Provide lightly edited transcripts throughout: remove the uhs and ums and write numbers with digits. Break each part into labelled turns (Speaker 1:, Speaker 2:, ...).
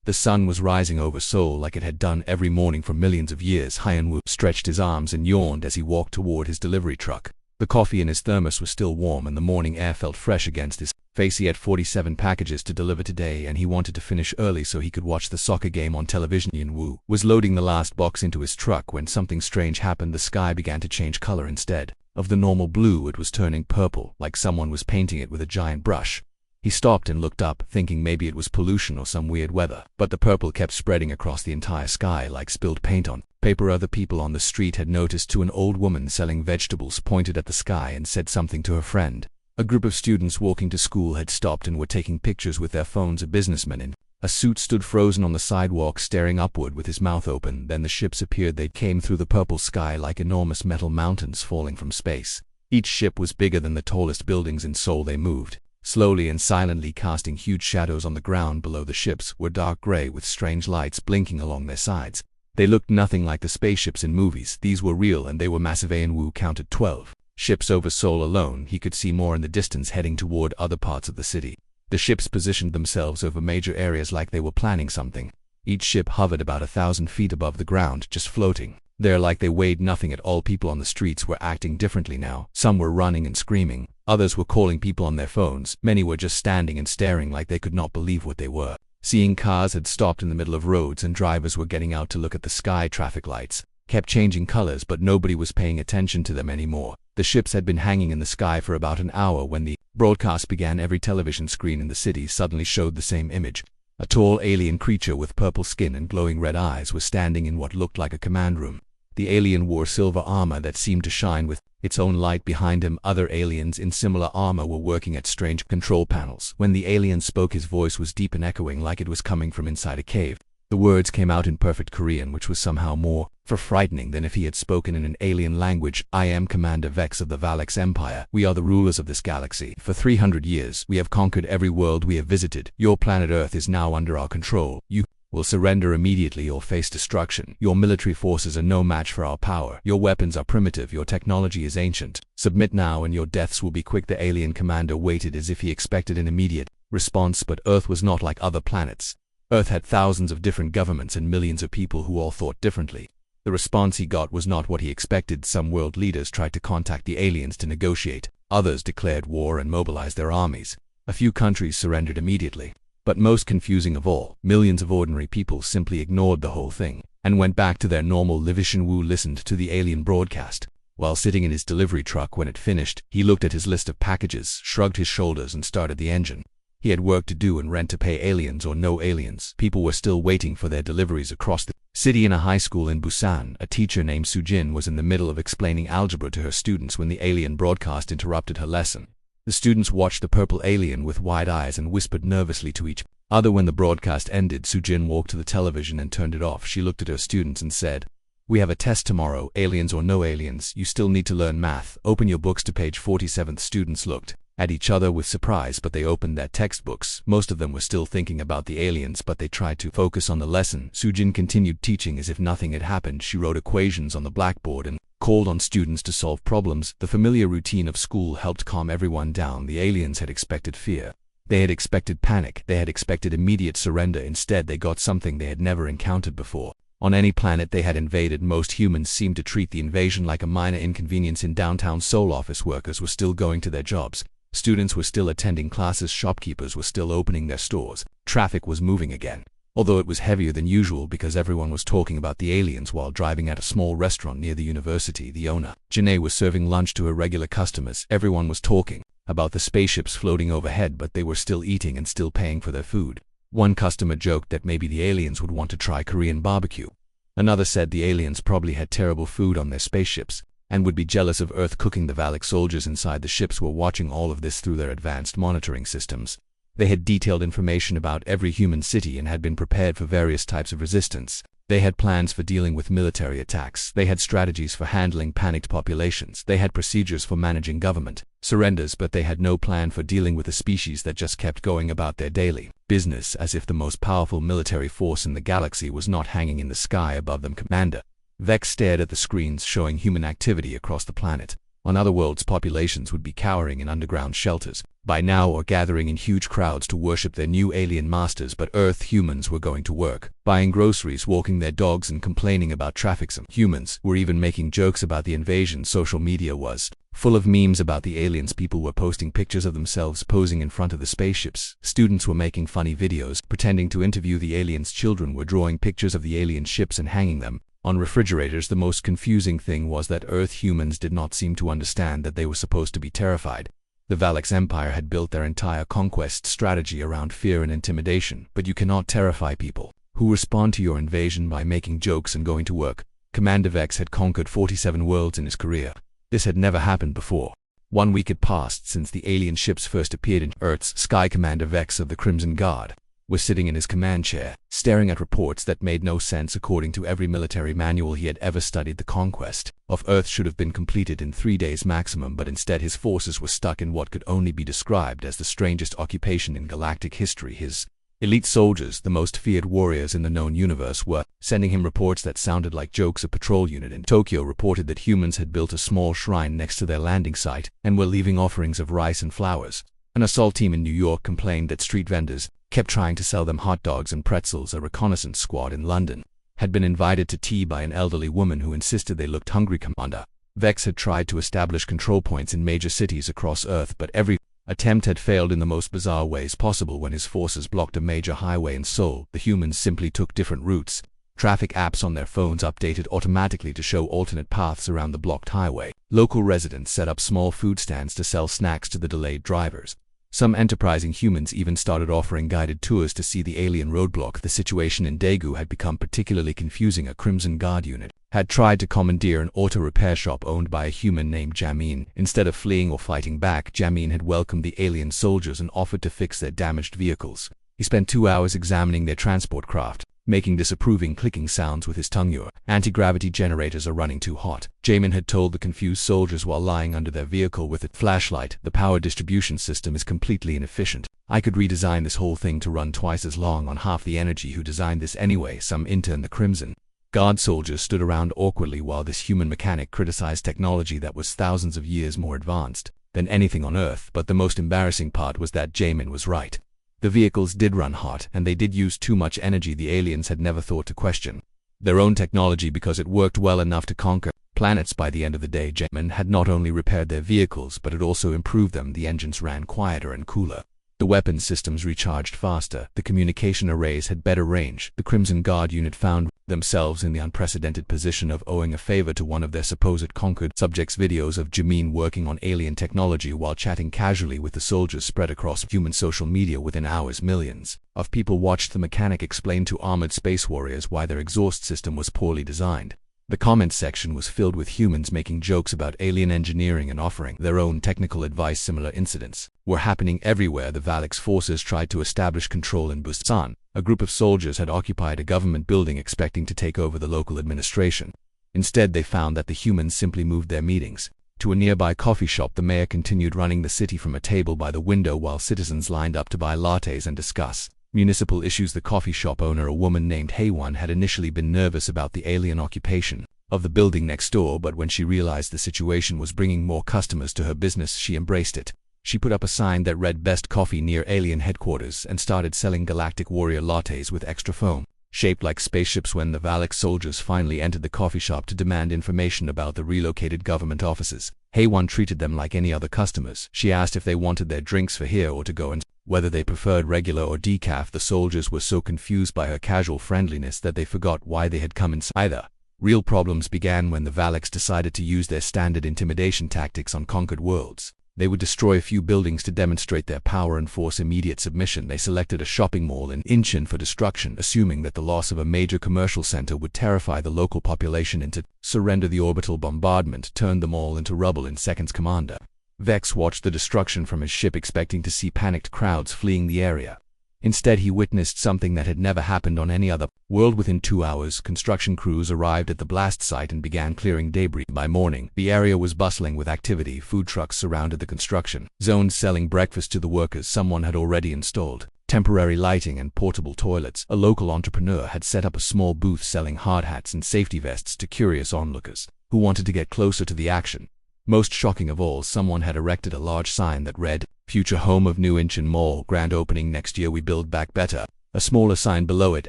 Speaker 1: The sun was rising over Seoul like it had done every morning for millions of years. Hyun-woo stretched his arms and yawned as he walked toward his delivery truck. The coffee in his thermos was still warm and the morning air felt fresh against his face. He had 47 packages to deliver today and he wanted to finish early so he could watch the soccer game on television. Hyun-woo was loading the last box into his truck when something strange happened. The sky began to change color. Instead of the normal blue, it was turning purple, like someone was painting it with a giant brush. He stopped and looked up, thinking maybe it was pollution or some weird weather, but the purple kept spreading across the entire sky like spilled paint on paper. Other people on the street had noticed too. An old woman selling vegetables pointed at the sky and said something to her friend. A group of students walking to school had stopped and were taking pictures with their phones. A businessman in a suit stood frozen on the sidewalk staring upward with his mouth open. Then the ships appeared. They came through the purple sky like enormous metal mountains falling from space. Each ship was bigger than the tallest buildings in Seoul. They moved slowly and silently, casting huge shadows on the ground below. The ships were dark gray with strange lights blinking along their sides. They looked nothing like the spaceships in movies. These were real and they were massive. Hyun-woo counted 12 ships over Seoul alone. He could see more in the distance heading toward other parts of the city. The ships positioned themselves over major areas like they were planning something. Each ship hovered about 1,000 feet above the ground, just floating there like they weighed nothing at all. People on the streets were acting differently now. Some were running and screaming. Others were calling people on their phones. Many were just standing and staring like they could not believe what they were seeing. Cars had stopped in the middle of roads and drivers were getting out to look at the sky. Traffic lights kept changing colors, but nobody was paying attention to them anymore. The ships had been hanging in the sky for about an hour when the broadcast began. Every television screen in the city suddenly showed the same image. A tall alien creature with purple skin and glowing red eyes was standing in what looked like a command room. The alien wore silver armor that seemed to shine with its own light behind him. Other aliens in similar armor were working at strange control panels. When the alien spoke, his voice was deep and echoing like it was coming from inside a cave. The words came out in perfect Korean, which was somehow more frightening than if he had spoken in an alien language. I am Commander Vex of the Valix Empire. We are the rulers of this galaxy. For 300 years, we have conquered every world we have visited. Your planet Earth is now under our control. You will surrender immediately or face destruction. Your military forces are no match for our power. Your weapons are primitive. Your technology is ancient. Submit now and your deaths will be quick. The alien commander waited as if he expected an immediate response, but Earth was not like other planets. Earth had thousands of different governments and millions of people who all thought differently. The response he got was not what he expected. Some world leaders tried to contact the aliens to negotiate. Others declared war and mobilized their armies. A few countries surrendered immediately. But most confusing of all, millions of ordinary people simply ignored the whole thing and went back to their normal lives. Hyun-woo listened to the alien broadcast. While sitting in his delivery truck when it finished, he looked at his list of packages, shrugged his shoulders and started the engine. He had work to do and rent to pay. Aliens or no aliens, people were still waiting for their deliveries across the city. In a high school in Busan, a teacher named Soo-jin was in the middle of explaining algebra to her students when the alien broadcast interrupted her lesson. The students watched the purple alien with wide eyes and whispered nervously to each other. When the broadcast ended, Soo-jin walked to the television and turned it off. She looked at her students and said, "We have a test tomorrow. Aliens or no aliens, you still need to learn math. Open your books to page 47." Students looked at each other with surprise, but they opened their textbooks. Most of them were still thinking about the aliens, but they tried to focus on the lesson. Soo-jin continued teaching as if nothing had happened. She wrote equations on the blackboard and called on students to solve problems. The familiar routine of school helped calm everyone down. The aliens had expected fear. They had expected panic. They had expected immediate surrender. Instead, they got something they had never encountered before. On any planet they had invaded, most humans seemed to treat the invasion like a minor inconvenience. In downtown Seoul, office workers were still going to their jobs. Students were still attending classes. Shopkeepers were still opening their stores. Traffic was moving again, although it was heavier than usual because everyone was talking about the aliens while driving at a small restaurant near the university. The owner, Janae, was serving lunch to her regular customers. Everyone was talking about the spaceships floating overhead, but they were still eating and still paying for their food. One customer joked that maybe the aliens would want to try Korean barbecue. Another said the aliens probably had terrible food on their spaceships and would be jealous of Earth cooking. The Valak soldiers inside the ships were watching all of this through their advanced monitoring systems. They had detailed information about every human city and had been prepared for various types of resistance. They had plans for dealing with military attacks. They had strategies for handling panicked populations. They had procedures for managing government surrenders, but they had no plan for dealing with a species that just kept going about their daily business as if the most powerful military force in the galaxy was not hanging in the sky above them. Commander Vex stared at the screens showing human activity across the planet. On other worlds, populations would be cowering in underground shelters by now or gathering in huge crowds to worship their new alien masters, but Earth humans were going to work, buying groceries, walking their dogs, and complaining about traffic. Some humans were even making jokes about the invasion. Social media was full of memes about the aliens. People were posting pictures of themselves posing in front of the spaceships. Students were making funny videos, pretending to interview the aliens. Children were drawing pictures of the alien ships and hanging them on refrigerators. The most confusing thing was that Earth humans did not seem to understand that they were supposed to be terrified. The Valix Empire had built their entire conquest strategy around fear and intimidation, but you cannot terrify people who respond to your invasion by making jokes and going to work. Commander Vex had conquered 47 worlds in his career. This had never happened before. 1 week had passed since the alien ships first appeared in Earth's sky. Commander Vex of the Crimson Guard was sitting in his command chair, staring at reports that made no sense. According to every military manual he had ever studied, the conquest of Earth should have been completed in 3 days maximum, but instead his forces were stuck in what could only be described as the strangest occupation in galactic history. His elite soldiers, the most feared warriors in the known universe, were sending him reports that sounded like jokes. A patrol unit in Tokyo reported that humans had built a small shrine next to their landing site and were leaving offerings of rice and flowers. An assault team in New York complained that street vendors kept trying to sell them hot dogs and pretzels. A reconnaissance squad in London had been invited to tea by an elderly woman who insisted they looked hungry. Commander Vex had tried to establish control points in major cities across Earth, but every attempt had failed in the most bizarre ways possible. When his forces blocked a major highway in Seoul, the humans simply took different routes. Traffic apps on their phones updated automatically to show alternate paths around the blocked highway. Local residents set up small food stands to sell snacks to the delayed drivers. Some enterprising humans even started offering guided tours to see the alien roadblock. The situation in Daegu had become particularly confusing. A Crimson Guard unit had tried to commandeer an auto repair shop owned by a human named Jamin. Instead of fleeing or fighting back, Jamin had welcomed the alien soldiers and offered to fix their damaged vehicles. He spent 2 hours examining their transport craft, making disapproving clicking sounds with his tongue. Your anti-gravity generators are running too hot, Jamin had told the confused soldiers while lying under their vehicle with a flashlight. The power distribution system is completely inefficient. I could redesign this whole thing to run twice as long on half the energy. Who designed this anyway? Some intern. The Crimson Guard soldiers stood around awkwardly while this human mechanic criticized technology that was thousands of years more advanced than anything on Earth. But the most embarrassing part was that Jamin was right. The vehicles did run hot, and they did use too much energy. The aliens had never thought to question their own technology because it worked well enough to conquer planets. By the end of the day, Jamin had not only repaired their vehicles, but had also improved them. The engines ran quieter and cooler. The weapon systems recharged faster. The communication arrays had better range. The Crimson Guard unit found themselves in the unprecedented position of owing a favor to one of their supposed conquered subjects. Videos of Jamin working on alien technology while chatting casually with the soldiers spread across human social media. Within hours, millions of people watched the mechanic explain to armored space warriors why their exhaust system was poorly designed. The comments section was filled with humans making jokes about alien engineering and offering their own technical advice. Similar incidents were happening everywhere. The Valix forces tried to establish control in Busan. A group of soldiers had occupied a government building expecting to take over the local administration. Instead, they found that the humans simply moved their meetings to a nearby coffee shop. The mayor continued running the city from a table by the window while citizens lined up to buy lattes and discuss municipal issues. The coffee shop owner, a woman named Haewon, had initially been nervous about the alien occupation of the building next door, but when she realized the situation was bringing more customers to her business, she embraced it. She put up a sign that read "Best Coffee Near Alien Headquarters" and started selling Galactic Warrior lattes with extra foam, shaped like spaceships. When the Valix soldiers finally entered the coffee shop to demand information about the relocated government offices, Haewon treated them like any other customers. She asked if they wanted their drinks for here or to go and whether they preferred regular or decaf. The soldiers were so confused by her casual friendliness that they forgot why they had come inside. The real problems began when the Valix decided to use their standard intimidation tactics on conquered worlds. They would destroy a few buildings to demonstrate their power and force immediate submission. They selected a shopping mall in Incheon for destruction, assuming that the loss of a major commercial center would terrify the local population into surrender. The orbital bombardment turned them all into rubble in seconds. Commander Vex watched the destruction from his ship, expecting to see panicked crowds fleeing the area. Instead, he witnessed something that had never happened on any other world. Within 2 hours, construction crews arrived at the blast site and began clearing debris. By morning, the area was bustling with activity. Food trucks surrounded the construction zones selling breakfast to the workers. Someone had already installed temporary lighting and portable toilets. A local entrepreneur had set up a small booth selling hard hats and safety vests to curious onlookers who wanted to get closer to the action. Most shocking of all, someone had erected a large sign that read, "Future home of new Incheon Mall, grand opening next year, we build back better." A smaller sign below it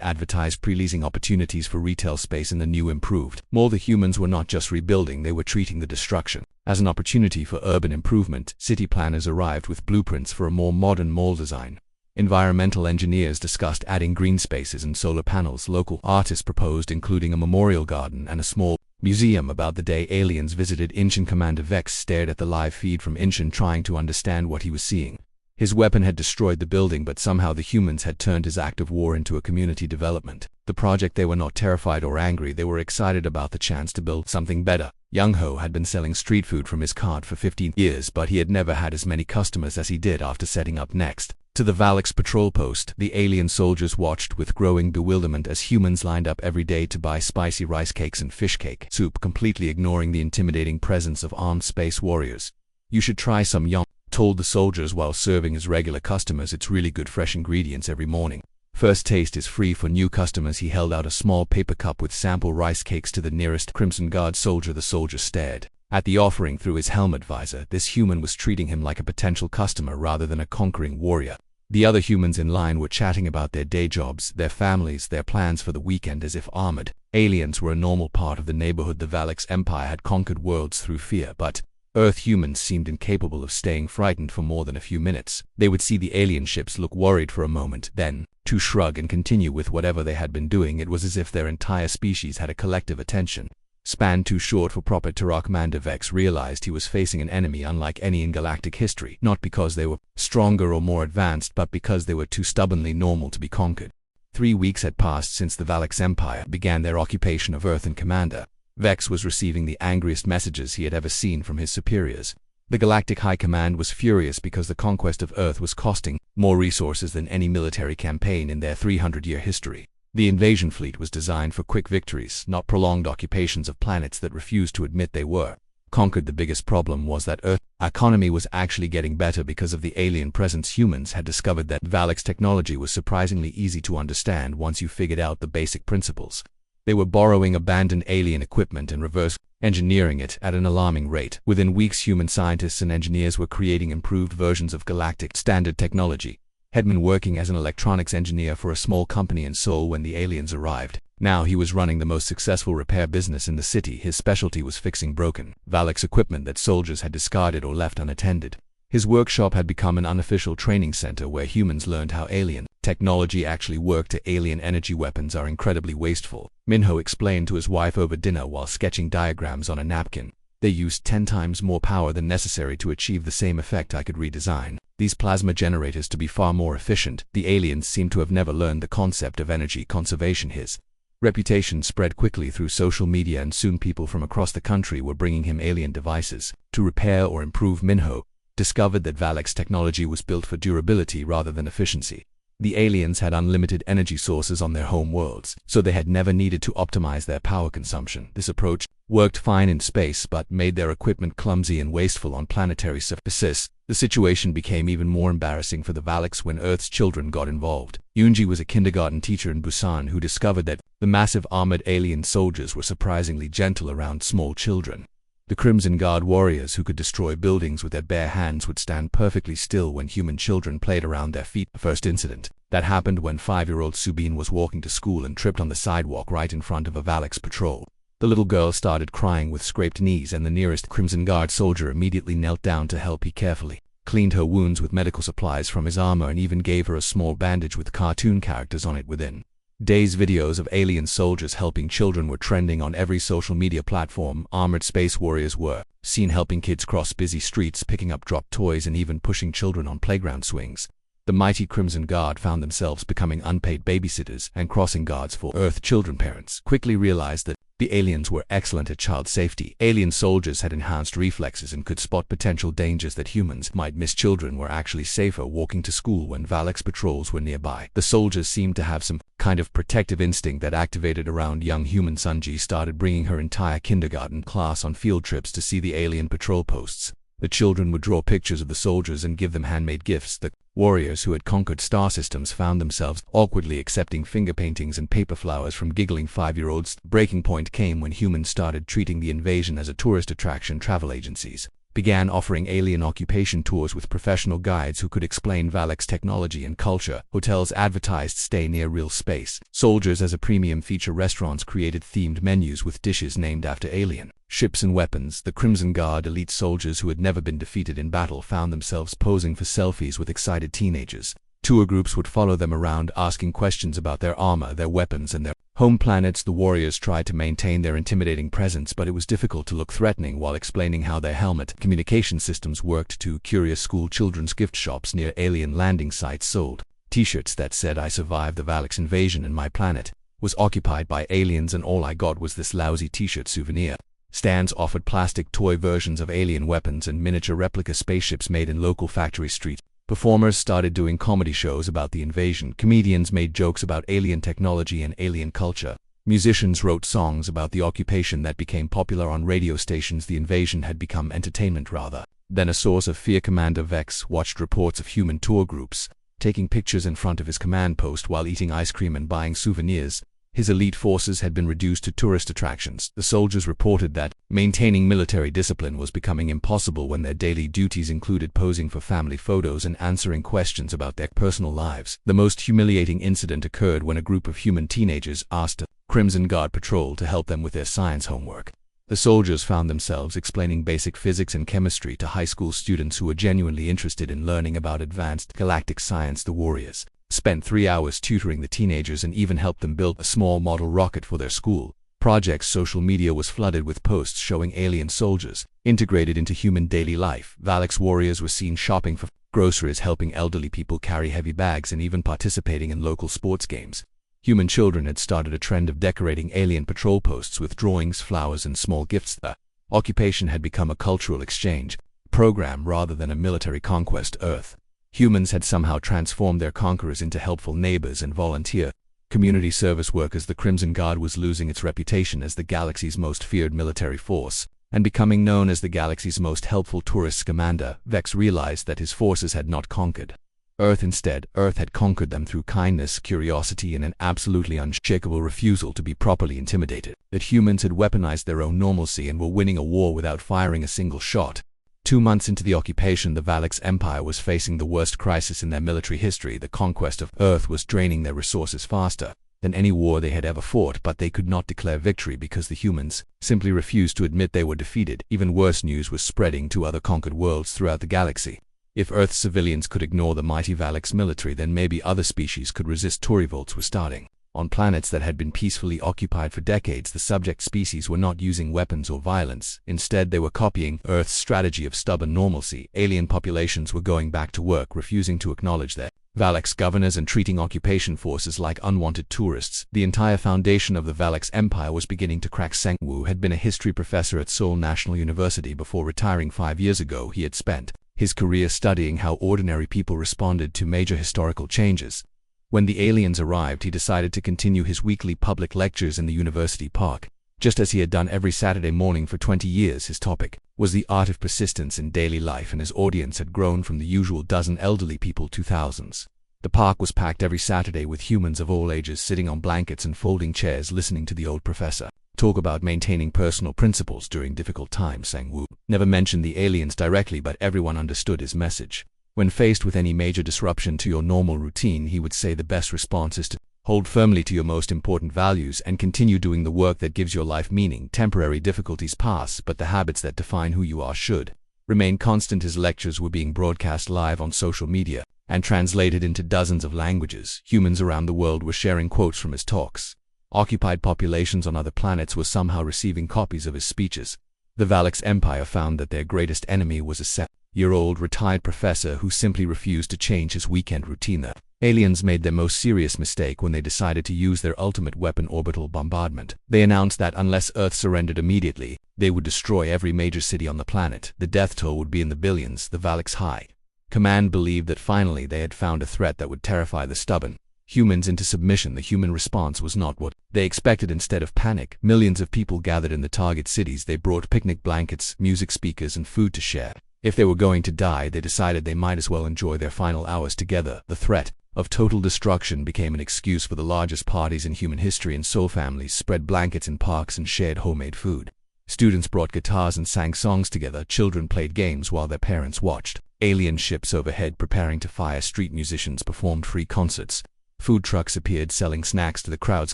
Speaker 1: advertised pre-leasing opportunities for retail space in the new improved mall. The humans were not just rebuilding, they were treating the destruction as an opportunity for urban improvement. City planners arrived with blueprints for a more modern mall design. Environmental engineers discussed adding green spaces and solar panels. Local artists proposed including a memorial garden and a small museum. About the day aliens visited Incheon, Commander Vex stared at the live feed from Incheon, trying to understand what he was seeing. His weapon had destroyed the building, but somehow the humans had turned his act of war into a community development. The project, they were not terrified or angry, they were excited about the chance to build something better. Young Ho had been selling street food from his cart for 15 years, but he had never had as many customers as he did after setting up next to the Valak's patrol post. The alien soldiers watched with growing bewilderment as humans lined up every day to buy spicy rice cakes and fish cake soup, completely ignoring the intimidating presence of armed space warriors. "You should try some," Young told the soldiers while serving his regular customers. "It's really good, fresh ingredients every morning. First taste is free for new customers." He held out a small paper cup with sample rice cakes to the nearest Crimson Guard soldier. The soldier stared at the offering through his helmet visor. This human was treating him like a potential customer rather than a conquering warrior. The other humans in line were chatting about their day jobs, their families, their plans for the weekend, as if armored aliens were a normal part of the neighborhood. The Valak's empire had conquered worlds through fear, but Earth humans seemed incapable of staying frightened for more than a few minutes. They would see the alien ships, look worried for a moment, then to shrug and continue with whatever they had been doing. It was as if their entire species had a collective attention span too short for proper terror. Commander Vex realized he was facing an enemy unlike any in galactic history, not because they were stronger or more advanced, but because they were too stubbornly normal to be conquered. 3 weeks had passed since the Valak's empire began their occupation of Earth, and Commander Vex was receiving the angriest messages he had ever seen from his superiors. The Galactic High Command was furious because the conquest of Earth was costing more resources than any military campaign in their 300-year history. The invasion fleet was designed for quick victories, not prolonged occupations of planets that refused to admit they were conquered. The biggest problem was that Earth's economy was actually getting better because of the alien presence. Humans had discovered that Valak's technology was surprisingly easy to understand once you figured out the basic principles. They were borrowing abandoned alien equipment and reverse engineering it at an alarming rate. Within weeks, human scientists and engineers were creating improved versions of galactic standard technology. Hedman, working as an electronics engineer for a small company in Seoul when the aliens arrived. Now he was running the most successful repair business in the city. His specialty was fixing broken Valak's equipment that soldiers had discarded or left unattended. His workshop had become an unofficial training center where humans learned how alien technology actually worked. Alien energy weapons are incredibly wasteful, Minho explained to his wife over dinner while sketching diagrams on a napkin. They used 10 times more power than necessary to achieve the same effect. I could redesign these plasma generators to be far more efficient. The aliens seemed to have never learned the concept of energy conservation. His reputation spread quickly through social media, and soon people from across the country were bringing him alien devices to repair or improve. Minho discovered that Valak's technology was built for durability rather than efficiency. The aliens had unlimited energy sources on their home worlds, so they had never needed to optimize their power consumption. This approach worked fine in space, but made their equipment clumsy and wasteful on planetary surfaces. The situation became even more embarrassing for the Valaks when Earth's children got involved. Yoonji was a kindergarten teacher in Busan who discovered that the massive armored alien soldiers were surprisingly gentle around small children. The Crimson Guard warriors who could destroy buildings with their bare hands would stand perfectly still when human children played around their feet. The first incident that happened when 5-year-old Subin was walking to school and tripped on the sidewalk right in front of a Valak's patrol. The little girl started crying with scraped knees, and the nearest Crimson Guard soldier immediately knelt down to help. He carefully cleaned her wounds with medical supplies from his armor and even gave her a small bandage with cartoon characters on it. Within days, videos of alien soldiers helping children were trending on every social media platform. Armored space warriors were seen helping kids cross busy streets, picking up dropped toys, and even pushing children on playground swings. The mighty Crimson Guard found themselves becoming unpaid babysitters and crossing guards for Earth children. Parents quickly realized that the aliens were excellent at child safety. Alien soldiers had enhanced reflexes and could spot potential dangers that humans might miss. Children were actually safer walking to school when Valak's patrols were nearby. The soldiers seemed to have some kind of protective instinct that activated around young human Sunji started bringing her entire kindergarten class on field trips to see the alien patrol posts. The children would draw pictures of the soldiers and give them handmade gifts. The warriors who had conquered star systems found themselves awkwardly accepting finger paintings and paper flowers from giggling 5-year-olds. The breaking point came when humans started treating the invasion as a tourist attraction. Travel agencies began offering alien occupation tours with professional guides who could explain Valak's technology and culture. Hotels advertised stay near real space soldiers as a premium feature. Restaurants created themed menus with dishes named after alien ships and weapons. The Crimson Guard elite soldiers who had never been defeated in battle found themselves posing for selfies with excited teenagers. Tour groups would follow them around, asking questions about their armor, their weapons, and their home planets. The warriors tried to maintain their intimidating presence, but it was difficult to look threatening while explaining how their helmet communication systems worked to curious school children's gift shops near alien landing sites sold t-shirts that said, "I survived the Valak's invasion and my planet was occupied by aliens and all I got was this lousy t-shirt souvenir." Stands offered plastic toy versions of alien weapons and miniature replica spaceships made in local factory streets. Performers started doing comedy shows about the invasion. Comedians made jokes about alien technology and alien culture. Musicians wrote songs about the occupation that became popular on radio stations. The invasion had become entertainment rather than a source of fear. Commander Vex watched reports of human tour groups taking pictures in front of his command post while eating ice cream and buying souvenirs. His elite forces had been reduced to tourist attractions. The soldiers reported that maintaining military discipline was becoming impossible when their daily duties included posing for family photos and answering questions about their personal lives. The most humiliating incident occurred when a group of human teenagers asked a Crimson Guard patrol to help them with their science homework. The soldiers found themselves explaining basic physics and chemistry to high school students who were genuinely interested in learning about advanced galactic science. The warriors spent 3 hours tutoring the teenagers and even helped them build a small model rocket for their school projects. Social media was flooded with posts showing alien soldiers integrated into human daily life. Valak's warriors were seen shopping for groceries, helping elderly people carry heavy bags, and even participating in local sports games. Human children had started a trend of decorating alien patrol posts with drawings, flowers, and small gifts. The occupation had become a cultural exchange program rather than a military conquest. Earth humans had somehow transformed their conquerors into helpful neighbors and volunteer community service workers. The Crimson Guard was losing its reputation as the galaxy's most feared military force and becoming known as the galaxy's most helpful tourists. Commander Vex realized that his forces had not conquered Earth. Instead, Earth had conquered them through kindness, curiosity, and an absolutely unshakable refusal to be properly intimidated. That humans had weaponized their own normalcy and were winning a war without firing a single shot. 2 months into the occupation, the Valak's empire was facing the worst crisis in their military history. The conquest of Earth was draining their resources faster than any war they had ever fought, but they could not declare victory because the humans simply refused to admit they were defeated. Even worse news was spreading to other conquered worlds throughout the galaxy. If Earth's civilians could ignore the mighty Valak's military, then maybe other species could resist. Tour revolts were starting on planets that had been peacefully occupied for decades. The subject species were not using weapons or violence. Instead, they were copying Earth's strategy of stubborn normalcy. Alien populations were going back to work, refusing to acknowledge their Valak's governors and treating occupation forces like unwanted tourists. The entire foundation of the Valak's empire was beginning to crack. Seng Wu had been a history professor at Seoul National University before retiring 5 years ago. He had spent his career studying how ordinary people responded to major historical changes. When the aliens arrived, he decided to continue his weekly public lectures in the university park, just as he had done every Saturday morning for 20 years. His topic was the art of persistence in daily life, and his audience had grown from the usual dozen elderly people to thousands. The park was packed every Saturday with humans of all ages sitting on blankets and folding chairs listening to the old professor talk about maintaining personal principles during difficult times. Seng Wu never mentioned the aliens directly, but everyone understood his message. When faced with any major disruption to your normal routine, he would say the best response is to hold firmly to your most important values and continue doing the work that gives your life meaning. Temporary difficulties pass, but the habits that define who you are should remain constant. His lectures were being broadcast live on social media and translated into dozens of languages. Humans around the world were sharing quotes from his talks. Occupied populations on other planets were somehow receiving copies of his speeches. The Valak's empire found that their greatest enemy was a 7-year-old retired professor who simply refused to change his weekend routine. The aliens made their most serious mistake when they decided to use their ultimate weapon, orbital bombardment. They announced that unless Earth surrendered immediately, they would destroy every major city on the planet. The death toll would be in the billions. The Valak's high command believed that finally they had found a threat that would terrify the stubborn humans into submission. The human response was not what they expected. Instead of panic, millions of people gathered in the target cities. They brought picnic blankets, music speakers, and food to share. If they were going to die, they decided they might as well enjoy their final hours together. The threat of total destruction became an excuse for the largest parties in human history, and so families spread blankets in parks and shared homemade food. Students brought guitars and sang songs together. Children played games while their parents watched. Alien ships overhead preparing to fire. Street musicians performed free concerts. Food trucks appeared selling snacks to the crowds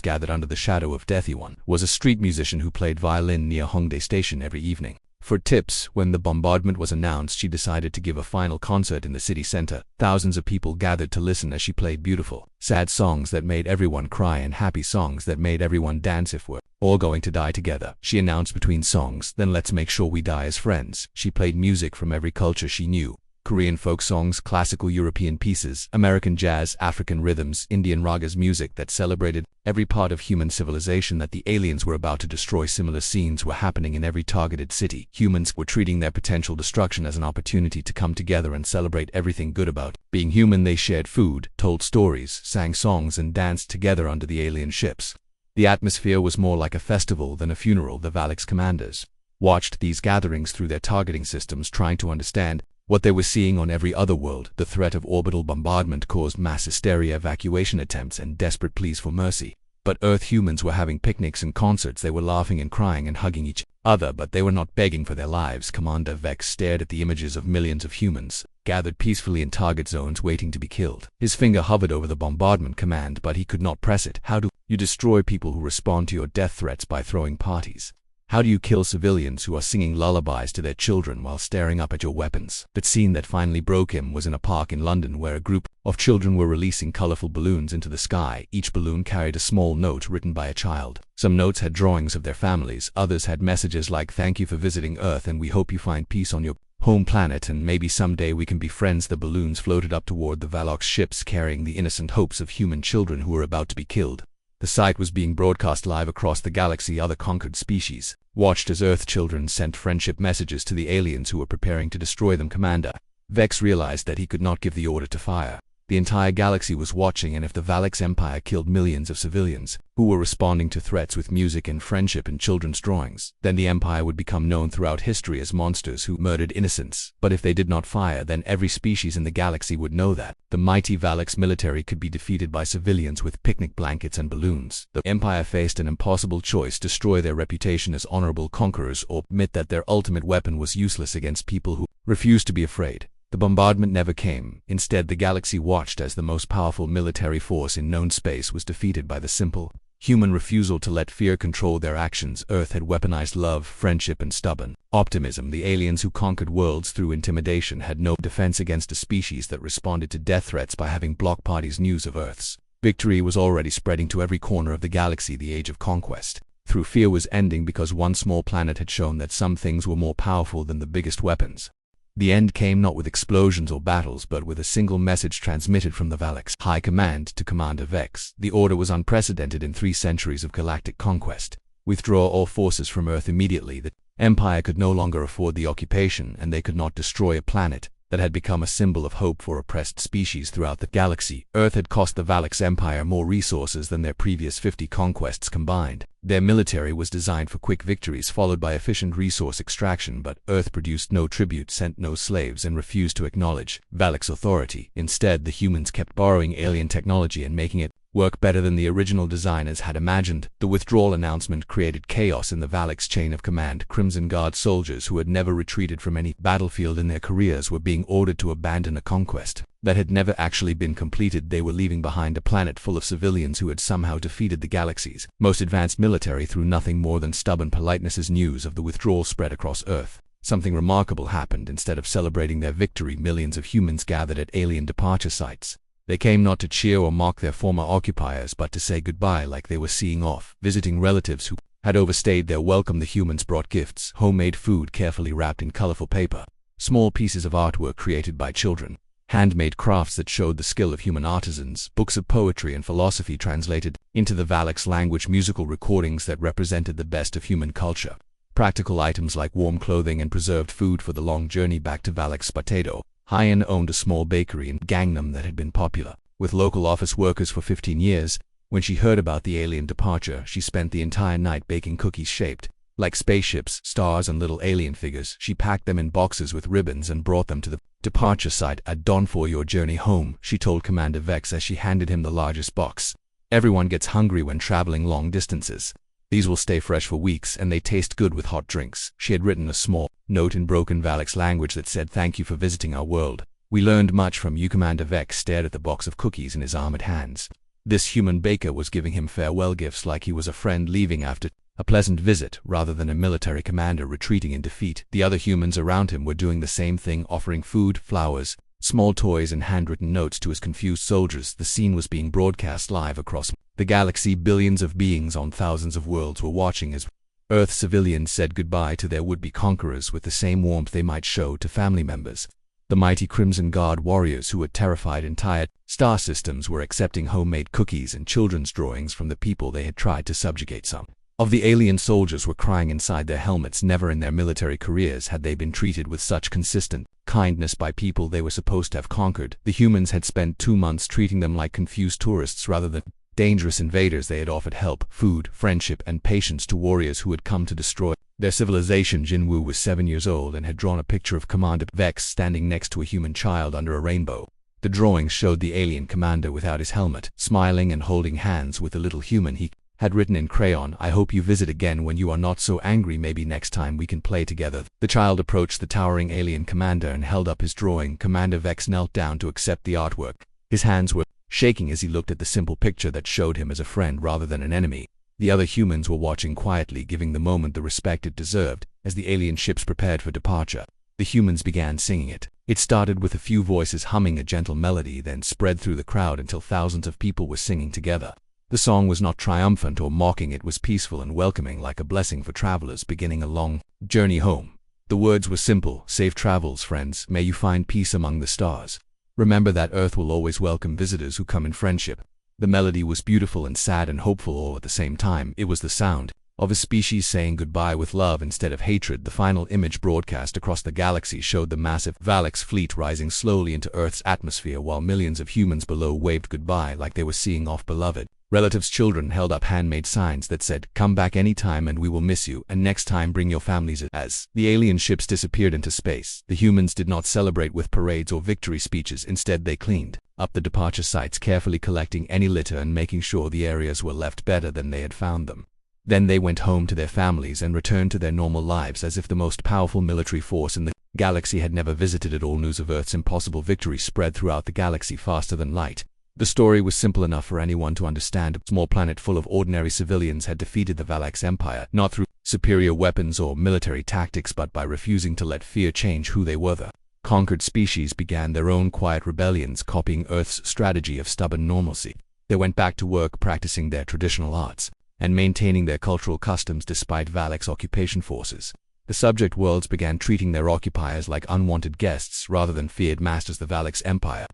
Speaker 1: gathered under the shadow of death. One was a street musician who played violin near Hongdae Station every evening. For tips, when the bombardment was announced, she decided to give a final concert in the city center. Thousands of people gathered to listen as she played beautiful, sad songs that made everyone cry and happy songs that made everyone dance. If we're all going to die together, she announced between songs, then let's make sure we die as friends. She played music from every culture she knew. Korean folk songs, classical European pieces, American jazz, African rhythms, Indian ragas, music that celebrated every part of human civilization that the aliens were about to destroy. Similar scenes were happening in every targeted city. Humans were treating their potential destruction as an opportunity to come together and celebrate everything good about being human. They shared food, told stories, sang songs, and danced together under the alien ships. The atmosphere was more like a festival than a funeral. The Valak's commanders watched these gatherings through their targeting systems, trying to understand what they were seeing on every other world. The threat of orbital bombardment caused mass hysteria, evacuation attempts, and desperate pleas for mercy. But Earth humans were having picnics and concerts. They were laughing and crying and hugging each other, but they were not begging for their lives. Commander Vex stared at the images of millions of humans gathered peacefully in target zones waiting to be killed. His finger hovered over the bombardment command, but he could not press it. How do you destroy people who respond to your death threats? By throwing parties. How do you kill civilians who are singing lullabies to their children while staring up at your weapons? The scene that finally broke him was in a park in London where a group of children were releasing colorful balloons into the sky. Each balloon carried a small note written by a child. Some notes had drawings of their families, others had messages like "Thank you for visiting Earth and we hope you find peace on your home planet and maybe someday we can be friends." The balloons floated up toward the Valak's ships carrying the innocent hopes of human children who were about to be killed. The sight was being broadcast live across the galaxy. Other conquered species watched as Earth children sent friendship messages to the aliens who were preparing to destroy them. Commander Vex realized that he could not give the order to fire. The entire galaxy was watching, and if the Valak's empire killed millions of civilians who were responding to threats with music and friendship and children's drawings, then the empire would become known throughout history as monsters who murdered innocents. But if they did not fire, then every species in the galaxy would know that the mighty Valak's military could be defeated by civilians with picnic blankets and balloons. The empire faced an impossible choice: destroy their reputation as honorable conquerors or admit that their ultimate weapon was useless against people who refused to be afraid. The bombardment never came. Instead, the galaxy watched as the most powerful military force in known space was defeated by the simple human refusal to let fear control their actions. Earth had weaponized love, friendship, and stubborn optimism. The aliens who conquered worlds through intimidation had no defense against a species that responded to death threats by having block parties. News of Earth's victory was already spreading to every corner of the galaxy. The age of conquest through fear was ending because one small planet had shown that some things were more powerful than the biggest weapons. The end came not with explosions or battles, but with a single message transmitted from the Valak's High Command to Commander Vex. The order was unprecedented in 3 centuries of galactic conquest. Withdraw all forces from Earth immediately. The Empire could no longer afford the occupation, and they could not destroy a planet that had become a symbol of hope for oppressed species throughout the galaxy. Earth had cost the Valak's empire more resources than their previous 50 conquests combined. Their military was designed for quick victories followed by efficient resource extraction, but Earth produced no tribute, sent no slaves, and refused to acknowledge Valak's authority. Instead, the humans kept borrowing alien technology and making it work better than the original designers had imagined. The withdrawal announcement created chaos in the Valak's chain of command. Crimson Guard soldiers who had never retreated from any battlefield in their careers were being ordered to abandon a conquest that had never actually been completed. They were leaving behind a planet full of civilians who had somehow defeated the galaxy's most advanced military through nothing more than stubborn politeness. As news of the withdrawal spread across Earth, something remarkable happened. Instead of celebrating their victory, millions of humans gathered at alien departure sites. They came not to cheer or mock their former occupiers, but to say goodbye like they were seeing off, visiting relatives who had overstayed their welcome. The humans brought gifts, homemade food carefully wrapped in colorful paper, small pieces of artwork created by children, handmade crafts that showed the skill of human artisans, books of poetry and philosophy translated into the Valak's language, musical recordings that represented the best of human culture, practical items like warm clothing and preserved food for the long journey back to Valak's. Potato Hyen owned a small bakery in Gangnam that had been popular with local office workers for 15 years. When she heard about the alien departure, she spent the entire night baking cookies shaped Like spaceships, stars, and little alien figures, she packed them in boxes with ribbons and brought them to the departure site at dawn for your journey home, she told Commander Vex as she handed him the largest box. Everyone gets hungry when traveling long distances. These will stay fresh for weeks, and they taste good with hot drinks. She had written a small note in broken Valak's language that said, "Thank you for visiting our world. We learned much from you." Commander Vex stared at the box of cookies in his armored hands. This human baker was giving him farewell gifts like he was a friend leaving after a pleasant visit, rather than a military commander retreating in defeat. The other humans around him were doing the same thing, offering food, flowers, small toys, and handwritten notes to his confused soldiers. The scene was being broadcast live across the galaxy. Billions of beings on thousands of worlds were watching as Earth civilians said goodbye to their would-be conquerors with the same warmth they might show to family members. The mighty Crimson Guard warriors who had terrified entire star systems were accepting homemade cookies and children's drawings from the people they had tried to subjugate. Some of the alien soldiers were crying inside their helmets. Never in their military careers had they been treated with such consistent kindness by people they were supposed to have conquered. The humans had spent 2 months treating them like confused tourists rather than dangerous invaders. They had offered help, food, friendship, and patience to warriors who had come to destroy their civilization. Jinwoo was 7 years old and had drawn a picture of Commander Vex standing next to a human child under a rainbow. The drawing showed the alien commander without his helmet, smiling and holding hands with the little human. He had written in crayon, "I hope you visit again when you are not so angry. Maybe next time we can play together." The child approached the towering alien commander and held up his drawing. Commander Vex knelt down to accept the artwork. His hands were shaking as he looked at the simple picture that showed him as a friend rather than an enemy. The other humans were watching quietly, giving the moment the respect it deserved. As the alien ships prepared for departure, the humans began singing it. It started with a few voices humming a gentle melody, then spread through the crowd until thousands of people were singing together. The song was not triumphant or mocking, it was peaceful and welcoming, like a blessing for travelers beginning a long journey home. The words were simple: "Safe travels, friends. May you find peace among the stars. Remember that Earth will always welcome visitors who come in friendship." The melody was beautiful and sad and hopeful all at the same time. It was the sound of a species saying goodbye with love instead of hatred. The final image broadcast across the galaxy showed the massive Valak's fleet rising slowly into Earth's atmosphere while millions of humans below waved goodbye like they were seeing off beloved relatives. Children held up handmade signs that said, "Come back anytime and we will miss you, and next time bring your families." As the alien ships disappeared into space, the humans did not celebrate with parades or victory speeches. Instead, they cleaned up the departure sites, carefully collecting any litter and making sure the areas were left better than they had found them. Then they went home to their families and returned to their normal lives as if the most powerful military force in the galaxy had never visited it. All news of Earth's impossible victory spread throughout the galaxy faster than light. The story was simple enough for anyone to understand. A small planet full of ordinary civilians had defeated the Valak's empire, not through superior weapons or military tactics, but by refusing to let fear change who they were. The conquered species began their own quiet rebellions, copying Earth's strategy of stubborn normalcy. They went back to work practicing their traditional arts and maintaining their cultural customs despite Valak's occupation forces. The subject worlds began treating their occupiers like unwanted guests rather than feared masters. The Valak's empire,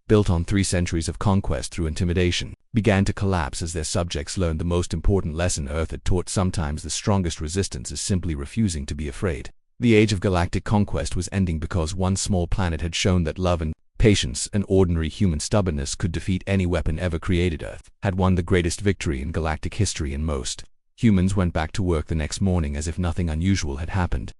Speaker 1: built on 3 centuries of conquest through intimidation, began to collapse as their subjects learned the most important lesson Earth had taught: sometimes the strongest resistance is simply refusing to be afraid. The age of galactic conquest was ending because one small planet had shown that love and patience and ordinary human stubbornness could defeat any weapon ever created. Earth had won the greatest victory in galactic history, and most humans went back to work the next morning as if nothing unusual had happened.